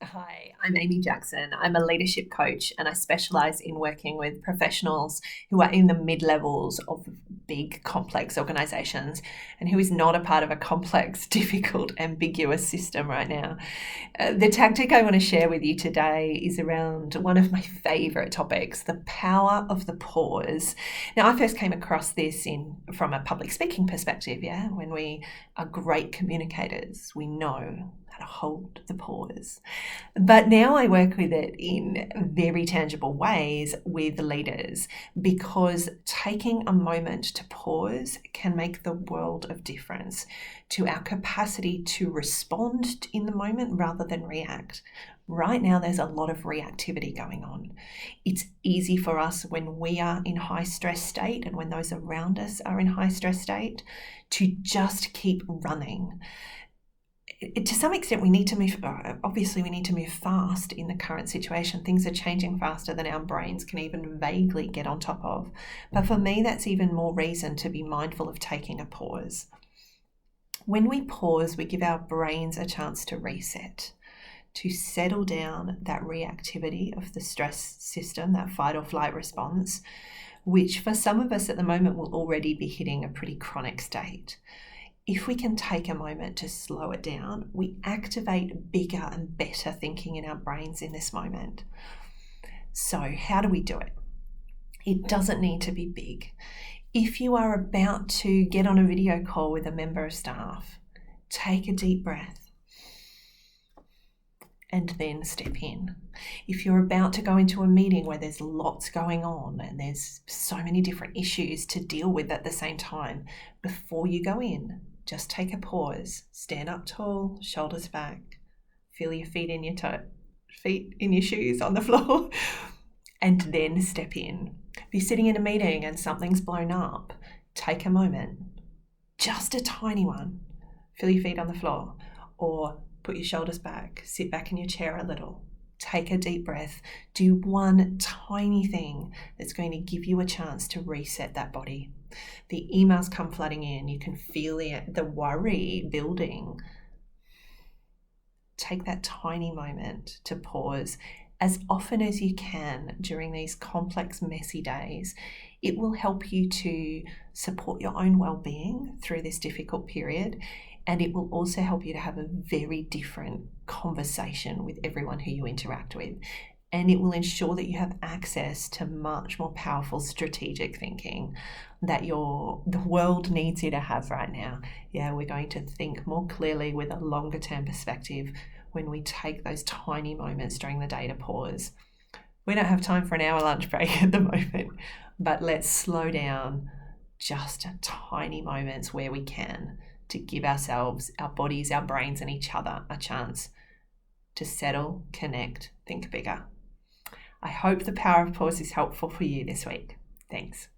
Hi, I'm Amy Jackson. I'm a leadership coach and I specialise in working with professionals who are in the mid levels of big, complex organisations and who is not a part of a complex, difficult, ambiguous system right now. The tactic I want to share with you today is around one of my favourite topics, the power of the pause. Now, I first came across this from a public speaking perspective, when we are great communicators, we know how to hold the pause. But now I work with it in very tangible ways with leaders because taking a moment to pause can make the world of difference to our capacity to respond in the moment rather than react. Right now, there's a lot of reactivity going on. It's easy for us when we are in high stress state and when those around us are in high stress state to just keep running. To some extent, we need to move. Obviously, we need to move fast in the current situation. Things are changing faster than our brains can even vaguely get on top of. But for me, that's even more reason to be mindful of taking a pause. When we pause, we give our brains a chance to reset, to settle down that reactivity of the stress system, that fight or flight response, which for some of us at the moment will already be hitting a pretty chronic state. If we can take a moment to slow it down, we activate bigger and better thinking in our brains in this moment. So, how do we do it? It doesn't need to be big. If you are about to get on a video call with a member of staff, take a deep breath and then step in. If you're about to go into a meeting where there's lots going on and there's so many different issues to deal with at the same time, before you go in, just take a pause, stand up tall, shoulders back, feel your feet in your shoes on the floor, and then step in. If you're sitting in a meeting and something's blown up, take a moment, just a tiny one, feel your feet on the floor, or put your shoulders back, sit back in your chair a little, take a deep breath, do one tiny thing that's going to give you a chance to reset that body. The emails come flooding in, you can feel the worry building. Take that tiny moment to pause as often as you can during these complex, messy days. It will help you to support your own well-being through this difficult period, and it will also help you to have a very different conversation with everyone who you interact with. And it will ensure that you have access to much more powerful strategic thinking that the world needs you to have right now. We're going to think more clearly with a longer term perspective when we take those tiny moments during the day to pause. We don't have time for an hour lunch break at the moment, but let's slow down just tiny moments where we can to give ourselves, our bodies, our brains, and each other a chance to settle, connect, think bigger. I hope the power of pause is helpful for you this week. Thanks.